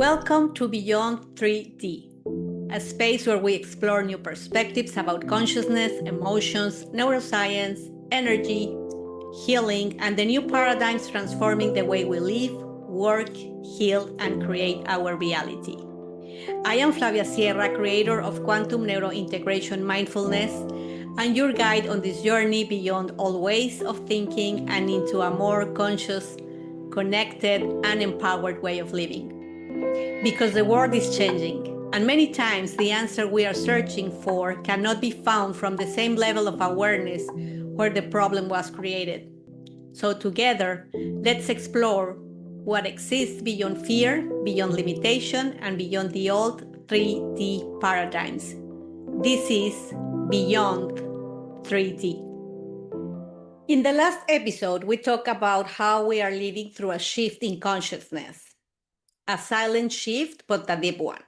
Welcome to Beyond 3D, a space where we explore new perspectives about consciousness, emotions, neuroscience, energy, healing, and the new paradigms transforming the way we live, work, heal, and create our reality. I am Flavia Sierra, creator of Quantum Neurointegration Mindfulness, and your guide on this journey beyond all ways of thinking and into a more conscious, connected, and empowered way of living. Because the world is changing, and many times the answer we are searching for cannot be found from the same level of awareness where the problem was created. So together, let's explore what exists beyond fear, beyond limitation, and beyond the old 3D paradigms. This is Beyond 3D. In the last episode, we talked about how we are living through a shift in consciousness. A silent shift, but a deep one.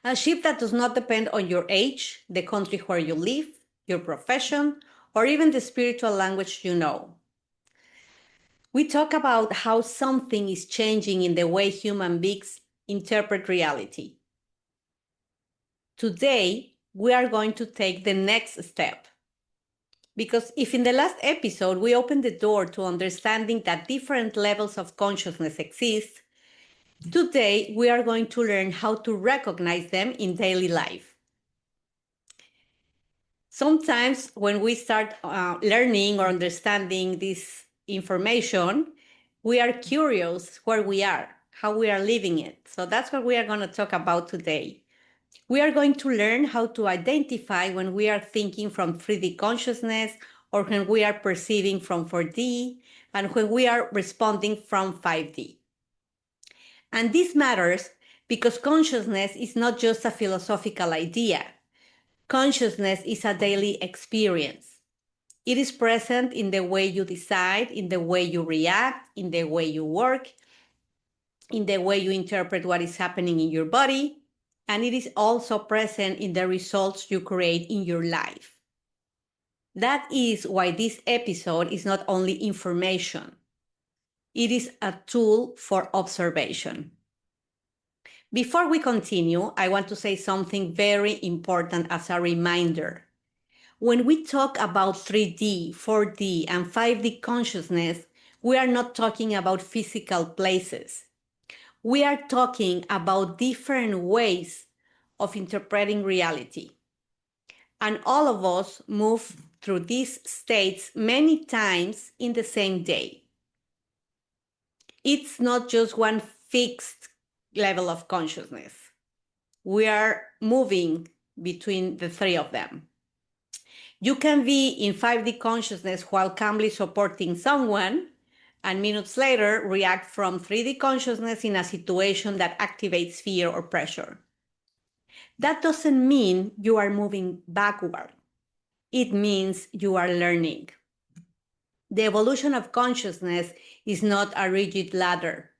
A shift that does not depend on your age, the country where you live, your profession, or even the spiritual language you know. We talk about how something is changing in the way human beings interpret reality. Today, we are going to take the next step. Because if in the last episode we opened the door to understanding that different levels of consciousness exist, today we are going to learn how to recognize them in daily life. Sometimes when we start learning or understanding this information, we are curious where we are, how we are living it. So that's what we are going to talk about today. We are going to learn how to identify when we are thinking from 3D consciousness or when we are perceiving from 4D and when we are responding from 5D. And this matters because consciousness is not just a philosophical idea. Consciousness is a daily experience. It is present in the way you decide, in the way you react, in the way you work, in the way you interpret what is happening in your body, and it is also present in the results you create in your life. That is why this episode is not only information. It is a tool for observation. Before we continue, I want to say something very important as a reminder. When we talk about 3D, 4D, and 5D consciousness, we are not talking about physical places. We are talking about different ways of interpreting reality. And all of us move through these states many times in the same day. It's not just one fixed level of consciousness. We are moving between the three of them. You can be in 5D consciousness while calmly supporting someone, and minutes later react from 3D consciousness in a situation that activates fear or pressure. That doesn't mean you are moving backward. It means you are learning. The evolution of consciousness is not a rigid ladder.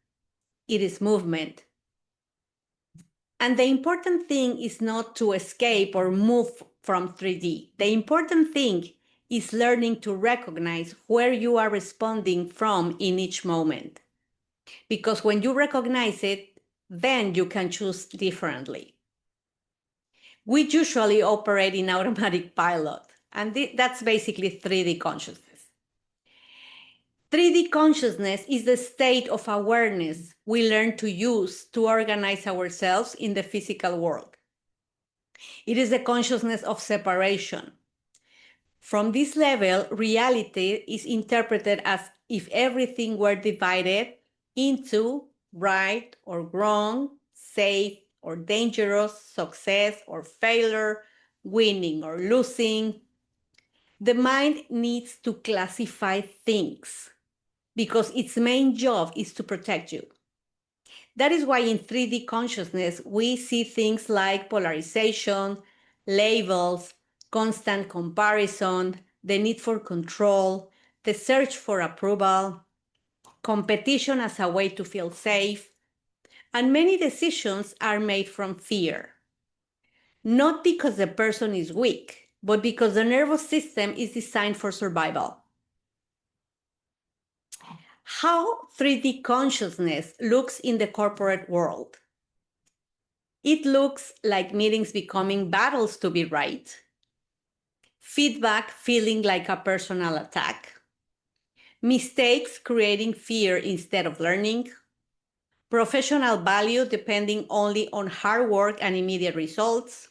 It is movement. And the important thing is not to escape or move from 3D. The important thing is learning to recognize where you are responding from in each moment. Because when you recognize it, then you can choose differently. We usually operate in automatic pilot, and that's basically 3D consciousness. 3D consciousness is the state of awareness we learn to use to organize ourselves in the physical world. It is the consciousness of separation. From this level, reality is interpreted as if everything were divided into right or wrong, safe or dangerous, success or failure, winning or losing. The mind needs to classify things because its main job is to protect you. That is why in 3D consciousness, we see things like polarization, labels, constant comparison, the need for control, the search for approval, competition as a way to feel safe, and many decisions are made from fear. Not because the person is weak, but because the nervous system is designed for survival. How 3D consciousness looks in the corporate world. It looks like meetings becoming battles to be right, feedback feeling like a personal attack, mistakes creating fear instead of learning, professional value depending only on hard work and immediate results,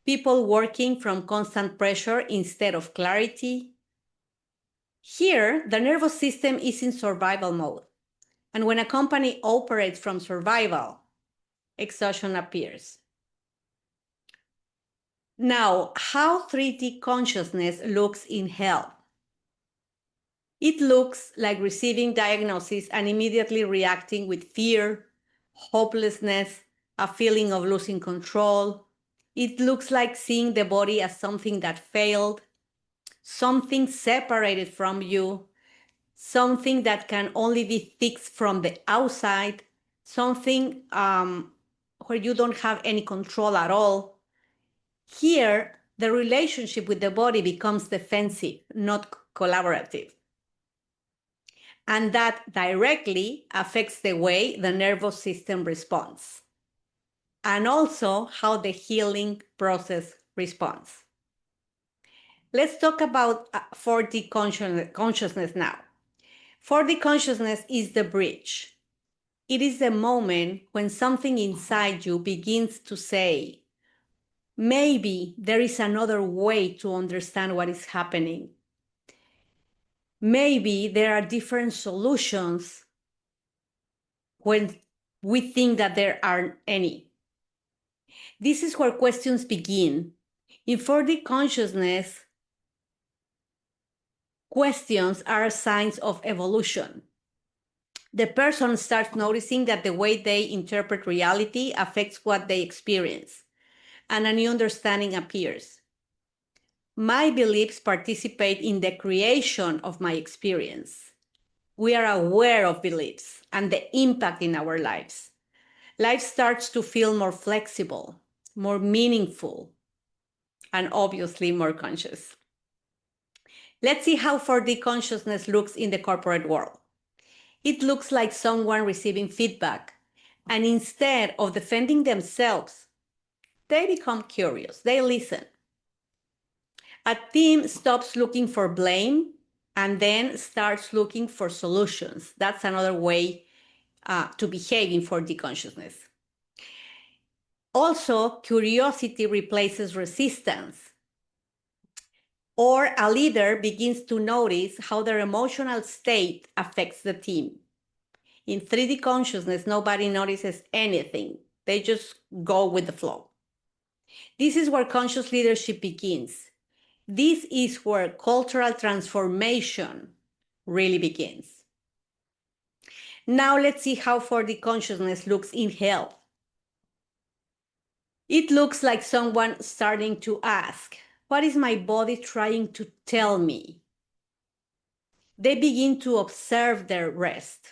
people working from constant pressure instead of clarity. Here, the nervous system is in survival mode. And when a company operates from survival, exhaustion appears. Now, how 3D consciousness looks in health. It looks like receiving diagnosis and immediately reacting with fear, hopelessness, a feeling of losing control. It looks like seeing the body as something that failed, something separated from you, something that can only be fixed from the outside, something where you don't have any control at all. Here, the relationship with the body becomes defensive, not collaborative. And that directly affects the way the nervous system responds, and also how the healing process responds. Let's talk about 4D consciousness now. 4D consciousness is the bridge. It is the moment when something inside you begins to say, maybe there is another way to understand what is happening. Maybe there are different solutions when we think that there aren't any. This is where questions begin. In 4D consciousness, questions are signs of evolution. The person starts noticing that the way they interpret reality affects what they experience, and a new understanding appears. My beliefs participate in the creation of my experience. We are aware of beliefs and the impact in our lives. Life starts to feel more flexible, more meaningful, and obviously more conscious. Let's see how 4D consciousness looks in the corporate world. It looks like someone receiving feedback, and instead of defending themselves, they become curious, they listen. A team stops looking for blame and then starts looking for solutions. That's another way to behave in 4D consciousness. Also, curiosity replaces resistance. Or a leader begins to notice how their emotional state affects the team. In 3D consciousness, nobody notices anything. They just go with the flow. This is where conscious leadership begins. This is where cultural transformation really begins. Now let's see how 4D consciousness looks in health. It looks like someone starting to ask, what is my body trying to tell me? They begin to observe their rest,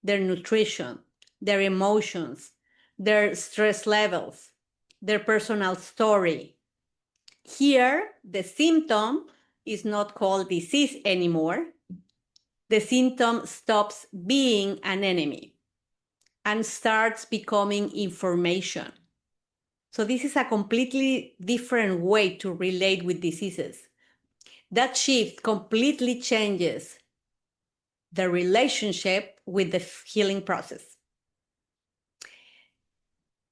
their nutrition, their emotions, their stress levels, their personal story. Here, the symptom is not called disease anymore. The symptom stops being an enemy and starts becoming information. So this is a completely different way to relate with diseases. That shift completely changes the relationship with the healing process.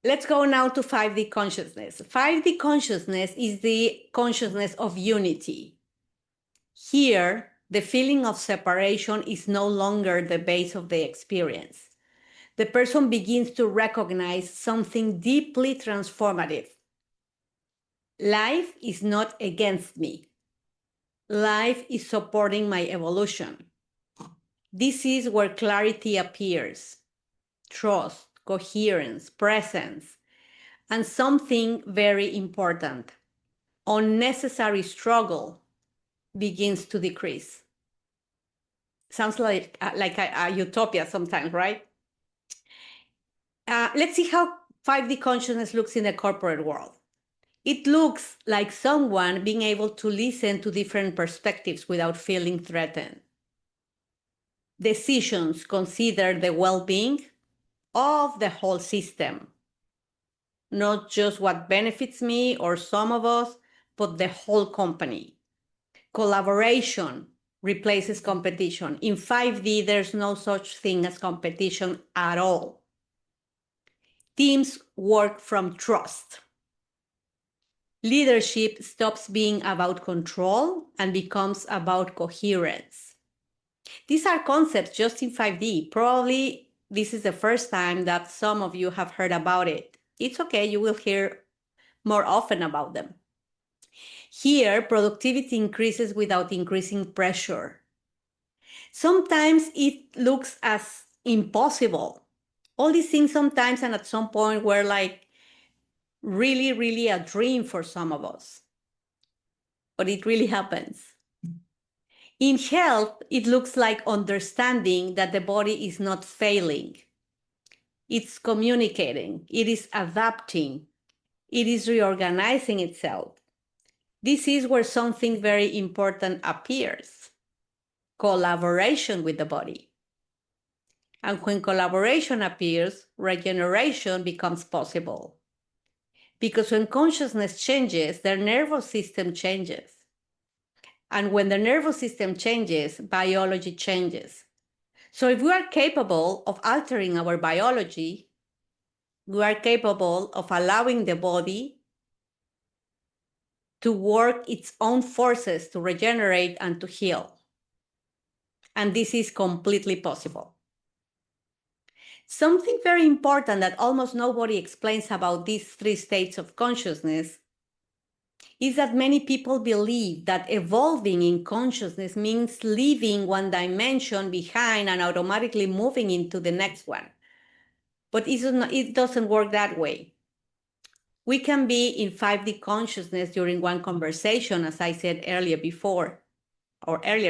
Let's go now to 5D consciousness. 5D consciousness is the consciousness of unity. Here, the feeling of separation is no longer the base of the experience. The person begins to recognize something deeply transformative. Life is not against me. Life is supporting my evolution. This is where clarity appears, trust, coherence, presence, and something very important, unnecessary struggle begins to decrease. Sounds like a utopia sometimes, right? Let's see how 5D consciousness looks in the corporate world. It looks like someone being able to listen to different perspectives without feeling threatened. Decisions consider the well-being of the whole system, not just what benefits me or some of us, but the whole company. Collaboration replaces competition. In 5D, there's no such thing as competition at all. Teams work from trust. Leadership stops being about control and becomes about coherence. These are concepts just in 5D. Probably this is the first time that some of you have heard about it. It's okay, you will hear more often about them. Here, productivity increases without increasing pressure. Sometimes it looks as impossible. All these things sometimes and at some point were like really, really a dream for some of us. But it really happens. In health, it looks like understanding that the body is not failing. It's communicating, it is adapting, it is reorganizing itself. This is where something very important appears: collaboration with the body. And when collaboration appears, regeneration becomes possible. Because when consciousness changes, the nervous system changes. And when the nervous system changes, biology changes. So if we are capable of altering our biology, we are capable of allowing the body to work its own forces to regenerate and to heal. And this is completely possible. Something very important that almost nobody explains about these three states of consciousness is that many people believe that evolving in consciousness means leaving one dimension behind and automatically moving into the next one. But it doesn't work that way. We can be in 5D consciousness during one conversation, as I said earlier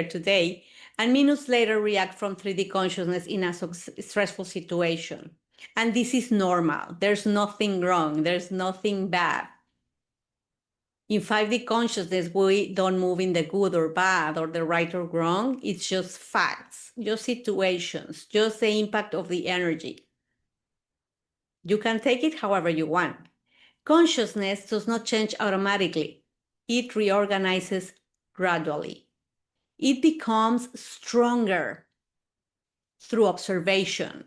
today, and minutes later react from 3D consciousness in a stressful situation. And this is normal. There's nothing wrong. There's nothing bad. In 5D consciousness, we don't move in the good or bad or the right or wrong. It's just facts, just situations, just the impact of the energy. You can take it however you want. Consciousness does not change automatically. It reorganizes gradually. It becomes stronger through observation,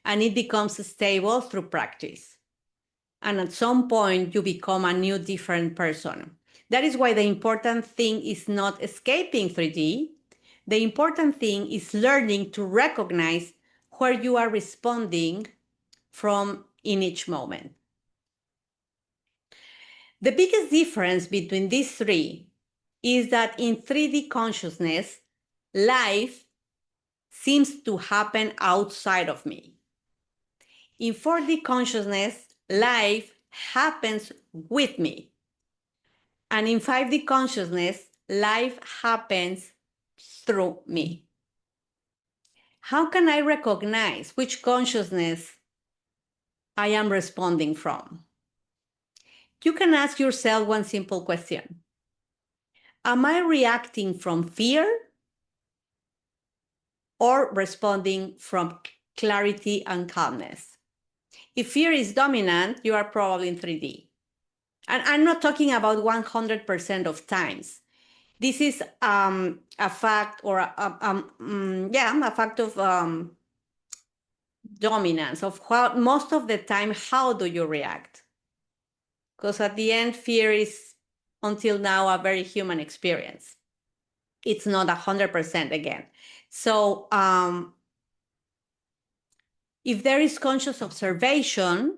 and it becomes stable through practice. And at some point, you become a new, different person. That is why the important thing is not escaping 3D. The important thing is learning to recognize where you are responding from in each moment. The biggest difference between these three is that in 3D consciousness, life seems to happen outside of me. In 4D consciousness, life happens with me. And in 5D consciousness, life happens through me. How can I recognize which consciousness I am responding from? You can ask yourself one simple question. Am I reacting from fear or responding from clarity and calmness? If fear is dominant, you are probably in 3D. And I'm not talking about 100% of times. This is a fact or a fact of dominance, of how most of the time, how do you react? Because at the end, fear is until now a very human experience. It's not 100% again. So if there is conscious observation,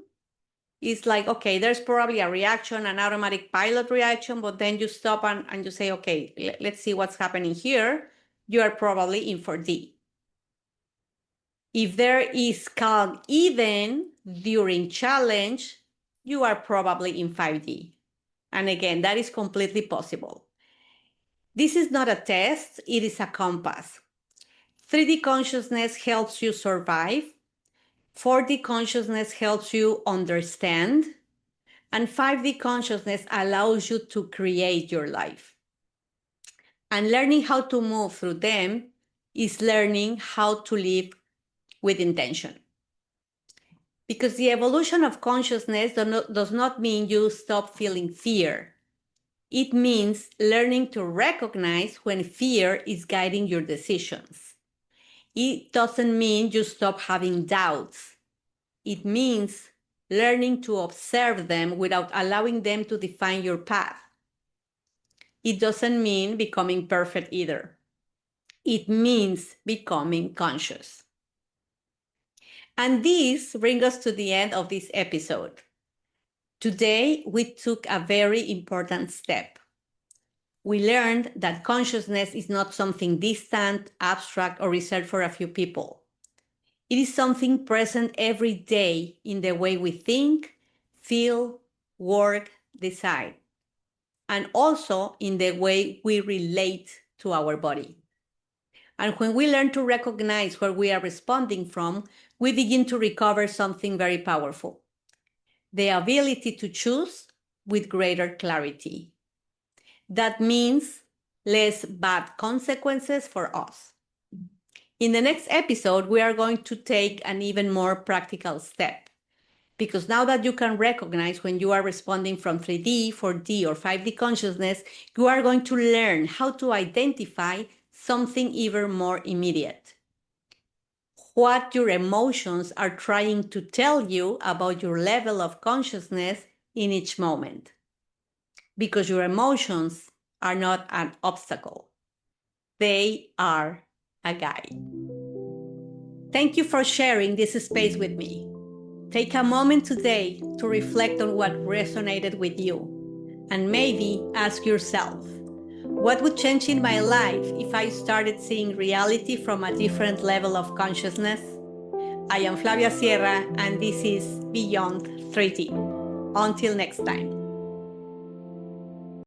it's like, okay, there's probably a reaction, an automatic pilot reaction, but then you stop and you say, okay, let's see what's happening here. You are probably in 4D. If there is calm even during challenge, you are probably in 5D. And again, that is completely possible. This is not a test, it is a compass. 3D consciousness helps you survive. 4D consciousness helps you understand. And 5D consciousness allows you to create your life. And learning how to move through them is learning how to live with intention. Because the evolution of consciousness does not mean you stop feeling fear. It means learning to recognize when fear is guiding your decisions. It doesn't mean you stop having doubts. It means learning to observe them without allowing them to define your path. It doesn't mean becoming perfect either. It means becoming conscious. And this brings us to the end of this episode. Today, we took a very important step. We learned that consciousness is not something distant, abstract, or reserved for a few people. It is something present every day in the way we think, feel, work, decide, and also in the way we relate to our body. And when we learn to recognize where we are responding from, we begin to recover something very powerful: the ability to choose with greater clarity. That means less bad consequences for us. In the next episode, we are going to take an even more practical step. Because now that you can recognize when you are responding from 3D, 4D, or 5D consciousness, you are going to learn how to identify something even more immediate: what your emotions are trying to tell you about your level of consciousness in each moment. Because your emotions are not an obstacle, they are a guide. Thank you for sharing this space with me. Take a moment today to reflect on what resonated with you, and maybe ask yourself, what would change in my life if I started seeing reality from a different level of consciousness? I am Flavia Sierra, and this is Beyond 3D. Until next time.